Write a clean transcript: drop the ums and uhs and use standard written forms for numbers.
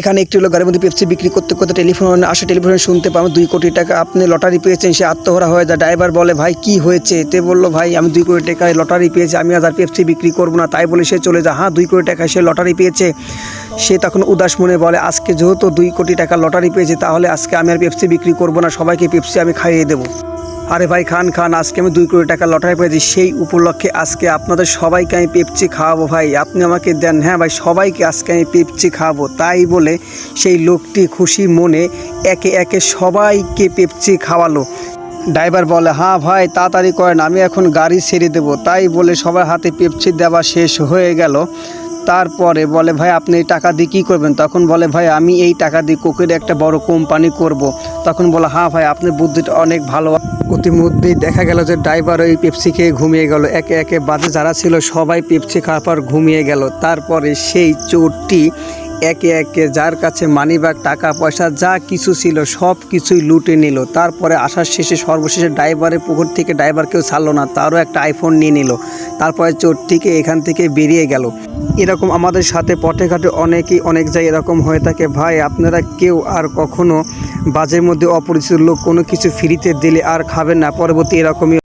এখানে একটি লোক গাড়ির মধ্যে পেপসি বিক্রি করতে করতে টেলিফোনে শুনতে পাবো 2 কোটি টাকা আপনি লটারি পেয়েছেন। সে আত্মহরা হয়ে যায়। ড্রাইভার বলে, ভাই কি হয়েছে? তে বললো, ভাই আমি 2 কোটি টাকায় লটারি পেয়েছি, আমি আর পেপসি বিক্রি করবো না। তাই বলে সে চলে যায়। হ্যাঁ, 2 কোটি টাকায় সে লটারি পেয়েছে। সে তখন উদাস মনে বলে, আজকে যেহেতু 2 কোটি টাকা লটারি পেয়েছে, তাহলে আজকে আমি আর পেপসি বিক্রি করবো না, সবাইকে পেপসি আমি খাইয়ে দেবো। আরে ভাই খান, আজকে আমি 2 কোটি টাকা লটারি পেয়েছি, সেই উপলক্ষে আজকে আপনাদের সবাইকে আমি পেপসি খাওয়াবো। ভাই আপনি আমাকে দেন। হ্যাঁ ভাই, সবাইকে আজকে আমি পেপসি খাওয়াবো। তাই বলে সেই লোকটি খুশি মনে একে একে সবাইকে পেপসি খাওয়ালো। ড্রাইভার বলে, হ্যাঁ ভাই তাড়াতাড়ি করেন, আমি এখন গাড়ি ছেড়ে দেবো। তাই বলে সবার হাতে পেপসি দেওয়া শেষ হয়ে গেল। তারপরে বলে, ভাই আপনি এই টাকা দিয়ে কী করবেন? তখন বলে, ভাই আমি এই টাকা দিয়ে কোকের একটা বড় কোম্পানি করব। তখন বলে, হ্যাঁ ভাই আপনার বুদ্ধিটা অনেক ভালো। ইতিমধ্যেই দেখা গেল যে ড্রাইভার ওই পেপসি খেয়ে ঘুমিয়ে গেল। একে একে বাজে যারা ছিল সবাই পেপসি খাওয়ার পর ঘুমিয়ে গেল। তারপরে সেই চোরটি একে একে যার কাছে মানিব্যাগ, টাকা পয়সা যা কিছু ছিল সব কিছুই লুটে নিল। তারপরে আসার শেষে সর্বশেষে ড্রাইভারের পুকুর থেকে ড্রাইভারকেও ছাড়লো না, তারও একটা আইফোন নিয়ে নিল। তারপরে চোরটিকে এখান থেকে বেরিয়ে গেল। এরকম আমাদের সাথে পথে ঘাটে অনেকেই অনেক জায়গায় এরকম হয়ে থাকে। ভাই আপনারা কেউ আর কখনো বাজের মধ্যে অপরিচিত লোক কোনো কিছু ফ্রিতে দিলে আর খাবেন না, পরবর্তী এরকমই